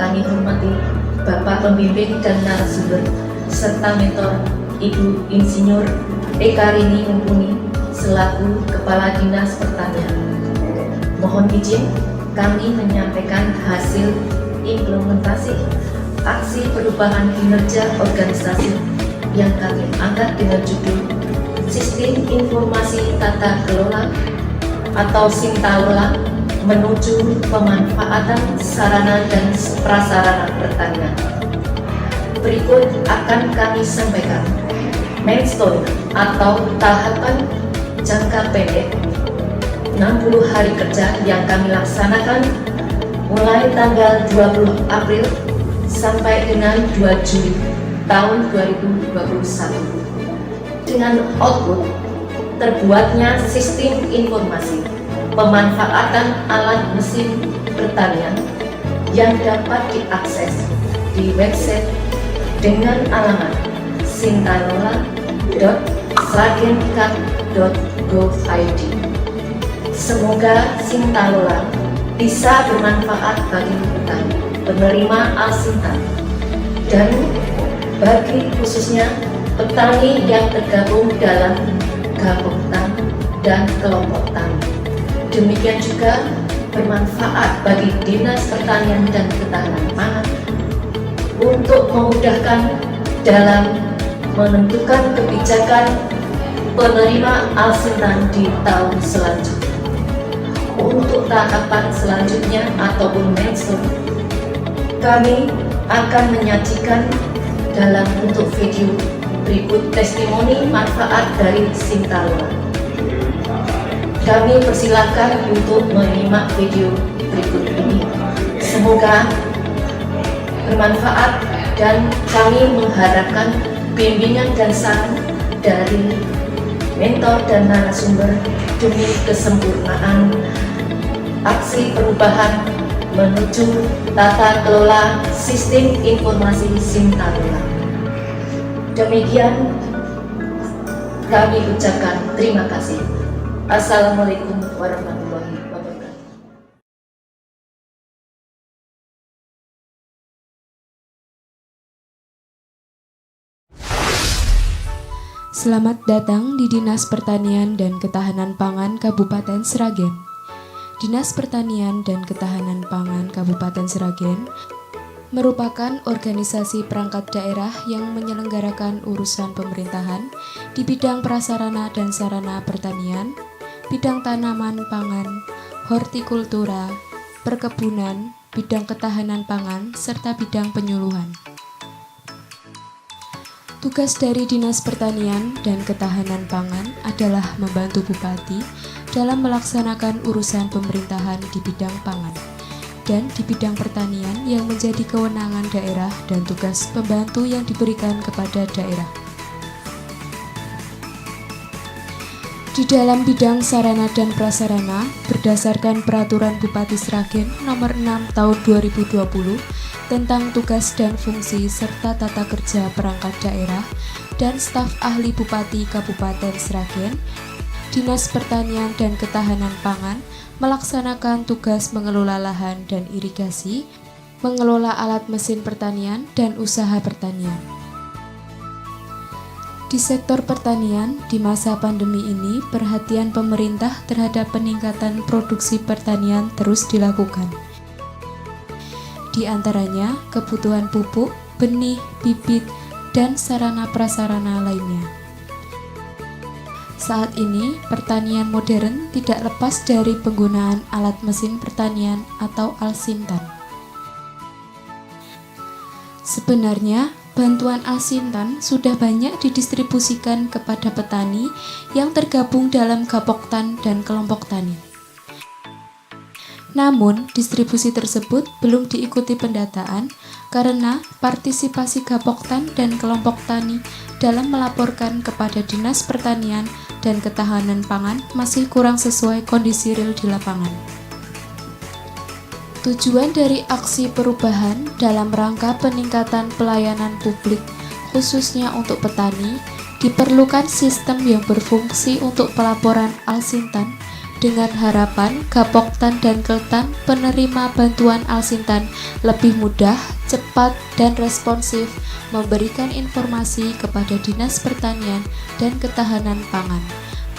kami hormati Bapak Pembimbing dan narasumber serta mentor Ibu Insinyur Ekarini Mumpuni selaku Kepala Dinas Pertanian. Mohon izin kami menyampaikan hasil implementasi aksi perubahan kinerja organisasi yang kami angkat dengan judul Sistem Informasi Tata Kelola atau SINTALOLA menuju pemanfaatan sarana dan prasarana pertanian. Berikut akan kami sampaikan milestone atau tahapan jangka pendek 60 hari kerja yang kami laksanakan mulai tanggal 20 April sampai dengan 2 Juli tahun 2021 dengan output terbuatnya sistem informasi pemanfaatan alat mesin pertanian yang dapat diakses di website dengan alamat sintalola.sragencap.go.id. Semoga SINTALOLA bisa bermanfaat bagi petani penerima Alsintan dan bagi khususnya petani yang tergabung dalam gabung tani dan kelompok tani. Demikian juga bermanfaat bagi Dinas Pertanian dan Ketahanan Pangan untuk memudahkan dalam menentukan kebijakan penerima Alsintan di tahun selanjutnya. Untuk tahapan selanjutnya ataupun milestone, kami akan menyajikan dalam bentuk video berikut testimoni manfaat dari SINTALOLA. Kami persilakan untuk menyimak video berikut ini. Semoga bermanfaat dan kami mengharapkan bimbingan dan saran dari mentor dan narasumber demi kesempurnaan aksi perubahan menuju tata kelola sistem informasi SINTALOLA. Demikian kami ucapkan terima kasih. Assalamualaikum warahmatullahi wabarakatuh. Selamat datang di Dinas Pertanian dan Ketahanan Pangan Kabupaten Sragen. Dinas Pertanian dan Ketahanan Pangan Kabupaten Sragen merupakan organisasi perangkat daerah yang menyelenggarakan urusan pemerintahan di bidang prasarana dan sarana pertanian, bidang tanaman pangan, hortikultura, perkebunan, bidang ketahanan pangan, serta bidang penyuluhan. Tugas dari Dinas Pertanian dan Ketahanan Pangan adalah membantu Bupati dalam melaksanakan urusan pemerintahan di bidang pangan dan di bidang pertanian yang menjadi kewenangan daerah dan tugas pembantu yang diberikan kepada daerah. Di dalam bidang sarana dan prasarana, berdasarkan Peraturan Bupati Sragen Nomor 6 Tahun 2020 tentang tugas dan fungsi serta tata kerja perangkat daerah dan staf ahli Bupati Kabupaten Sragen, Dinas Pertanian dan Ketahanan Pangan melaksanakan tugas mengelola lahan dan irigasi, mengelola alat mesin pertanian dan usaha pertanian. Di sektor pertanian, di masa pandemi ini, perhatian pemerintah terhadap peningkatan produksi pertanian terus dilakukan. Di antaranya, kebutuhan pupuk, benih, bibit, dan sarana prasarana lainnya. Saat ini, pertanian modern tidak lepas dari penggunaan alat mesin pertanian atau Alsintan. Sebenarnya, bantuan Alsintan sudah banyak didistribusikan kepada petani yang tergabung dalam Gapoktan dan kelompok tani. Namun, distribusi tersebut belum diikuti pendataan karena partisipasi Gapoktan dan kelompok tani dalam melaporkan kepada Dinas Pertanian dan Ketahanan Pangan masih kurang sesuai kondisi real di lapangan. Tujuan dari aksi perubahan dalam rangka peningkatan pelayanan publik khususnya untuk petani, diperlukan sistem yang berfungsi untuk pelaporan Alsintan dengan harapan Gapoktan dan Keltan penerima bantuan Alsintan lebih mudah, cepat, dan responsif memberikan informasi kepada Dinas Pertanian dan Ketahanan Pangan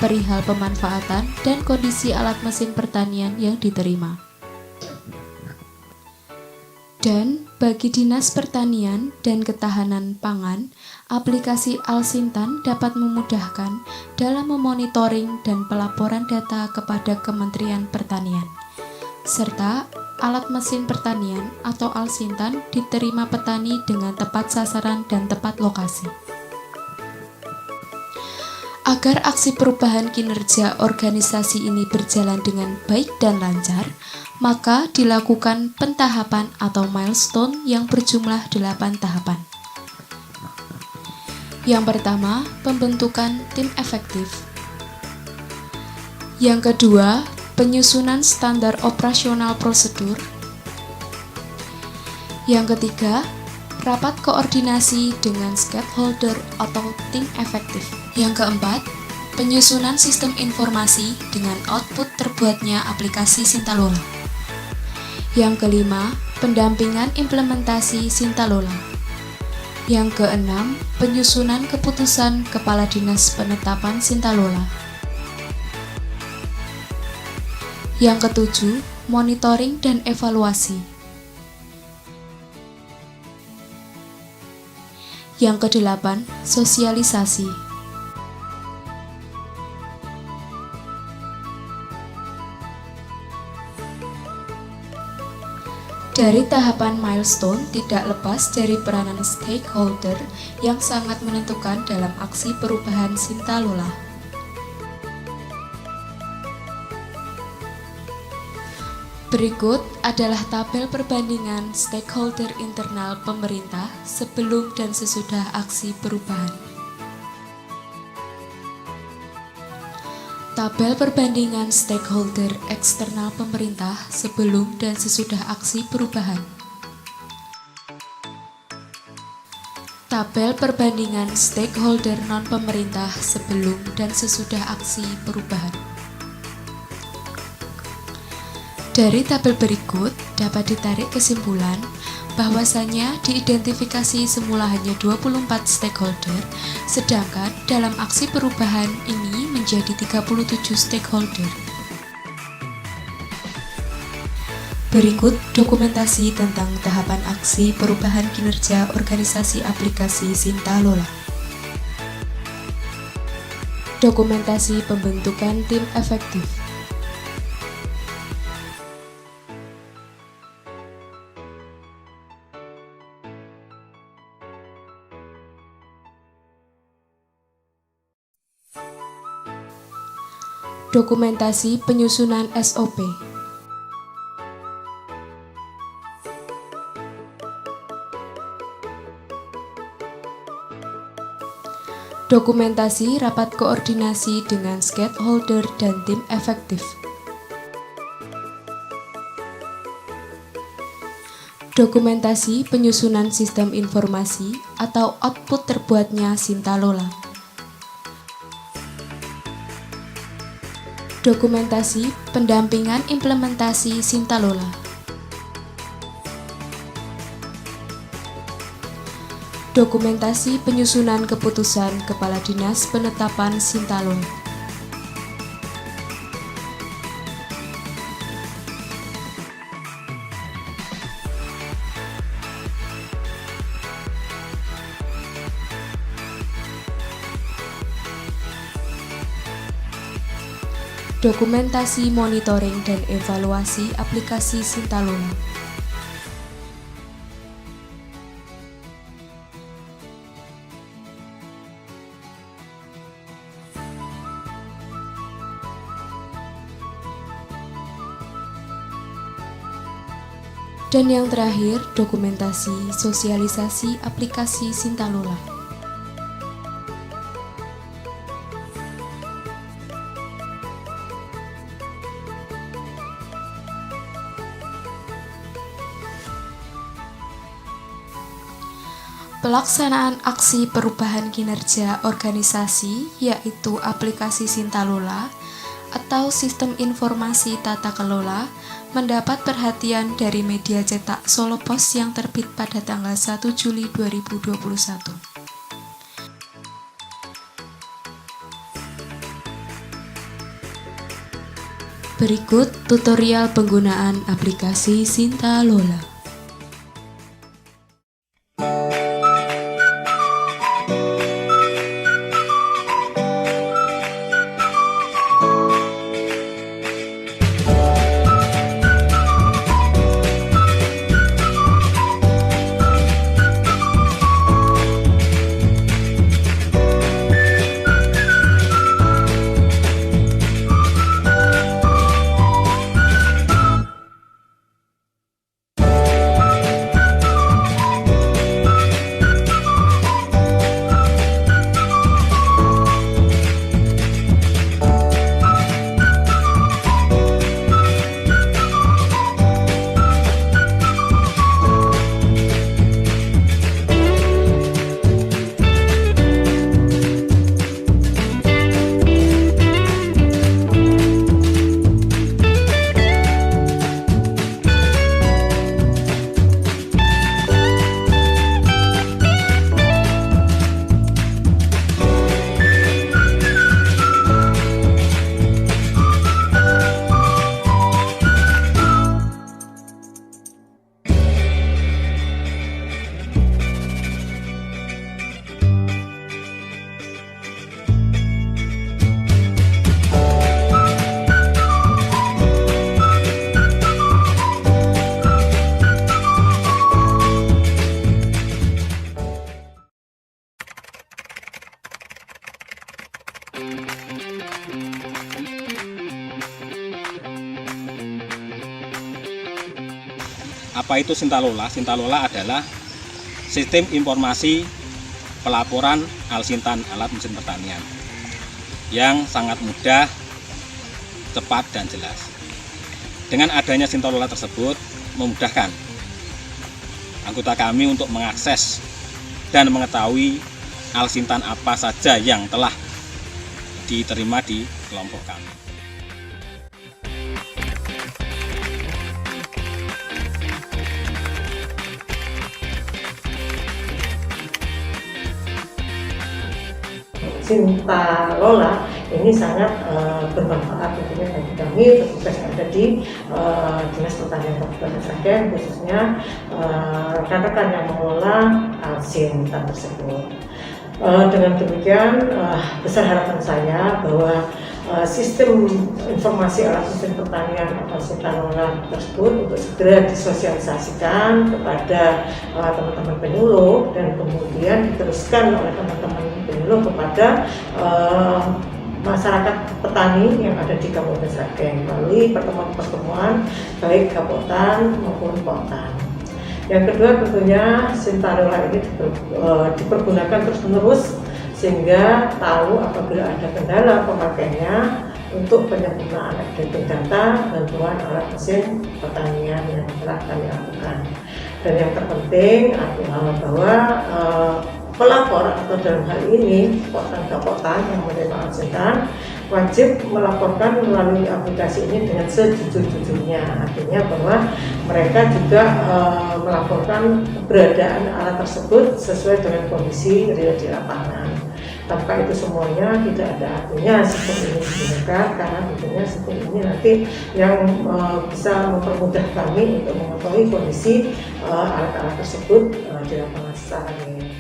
perihal pemanfaatan dan kondisi alat mesin pertanian yang diterima. Dan bagi Dinas Pertanian dan Ketahanan Pangan, aplikasi Alsintan dapat memudahkan dalam memonitoring dan pelaporan data kepada Kementerian Pertanian, serta alat mesin pertanian atau Alsintan diterima petani dengan tepat sasaran dan tepat lokasi. Agar aksi perubahan kinerja organisasi ini berjalan dengan baik dan lancar, maka dilakukan pentahapan atau milestone yang berjumlah 8 tahapan. Yang pertama, pembentukan tim efektif. Yang kedua, penyusunan standar operasional prosedur. Yang ketiga, rapat koordinasi dengan stakeholder atau tim efektif. Yang keempat, penyusunan sistem informasi dengan output terbuatnya aplikasi Sintalola. Yang kelima, pendampingan implementasi Sintalola. Yang keenam, penyusunan keputusan Kepala Dinas Penetapan Sintalola. Yang ketujuh, monitoring dan evaluasi. Yang kedelapan, sosialisasi. Dari tahapan milestone tidak lepas dari peranan stakeholder yang sangat menentukan dalam aksi perubahan Sintalola. Berikut adalah tabel perbandingan stakeholder internal pemerintah sebelum dan sesudah aksi perubahan. Tabel perbandingan stakeholder eksternal pemerintah sebelum dan sesudah aksi perubahan. Tabel perbandingan stakeholder non-pemerintah sebelum dan sesudah aksi perubahan. Dari tabel berikut dapat ditarik kesimpulan bahwasanya diidentifikasi semula hanya 24 stakeholder, sedangkan dalam aksi perubahan ini menjadi 37 stakeholder. Berikut dokumentasi tentang tahapan aksi perubahan kinerja organisasi aplikasi Sintalola. Dokumentasi pembentukan tim efektif. Dokumentasi penyusunan SOP. Dokumentasi rapat koordinasi dengan stakeholder dan tim efektif. Dokumentasi penyusunan sistem informasi atau output terbuatnya Sintalola. Dokumentasi pendampingan implementasi Sintalola. Dokumentasi penyusunan keputusan Kepala Dinas Penetapan Sintalola. Dokumentasi monitoring dan evaluasi aplikasi Sintalola. Dan yang terakhir, dokumentasi sosialisasi aplikasi Sintalola. Pelaksanaan aksi perubahan kinerja organisasi, yaitu aplikasi Sintalola, atau Sistem Informasi Tata Kelola mendapat perhatian dari media cetak Solo Pos yang terbit pada tanggal 1 Juli 2021. Berikut tutorial penggunaan aplikasi Sintalola. Apa itu Sintalola? Sintalola adalah sistem informasi pelaporan Alsintan alat mesin pertanian yang sangat mudah, cepat, dan jelas. Dengan adanya Sintalola tersebut memudahkan anggota kami untuk mengakses dan mengetahui Alsintan apa saja yang telah diterima di kelompok kami. Sintalola ini sangat bermanfaat tentunya bagi kami petugas yang ada di Dinas Pertanian Kabupaten Sragen, khususnya rekan-rekan yang mengelola Alsintan tersebut. Dengan demikian besar harapan saya bahwa sistem informasi alat mesin pertanian atau Sintalola tersebut untuk segera disosialisasikan kepada teman-teman penyuluh dan kemudian diteruskan oleh teman-teman penyuluh kepada masyarakat petani yang ada di Kabupaten Sragen melalui pertemuan-pertemuan baik Kabupaten maupun kota. Yang kedua tentunya Sintalola ini dipergunakan terus-menerus sehingga tahu apabila ada kendala pemakainya untuk penyempurnaan updating data bantuan alat mesin pertanian yang telah kami lakukan. Dan yang terpenting adalah bahwa pelapor atau dalam hal ini kapotan yang menerima Alsintan wajib melaporkan melalui aplikasi ini dengan sejujur-jujurnya. Artinya bahwa mereka juga melaporkan keberadaan alat tersebut sesuai dengan kondisi real di lapangan. Tanpa itu semuanya tidak ada artinya sistem ini digunakan, karena tentunya sistem ini nanti yang bisa mempermudah kami untuk mengetahui kondisi alat-alat tersebut di lapangan secara real.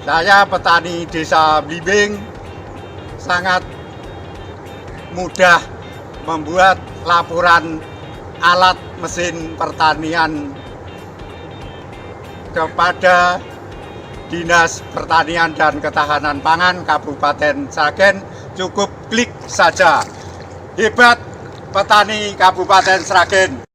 Saya petani desa Blimbing sangat mudah membuat laporan alat mesin pertanian kepada Dinas Pertanian dan Ketahanan Pangan Kabupaten Sragen. Cukup klik saja. Hebat petani Kabupaten Sragen.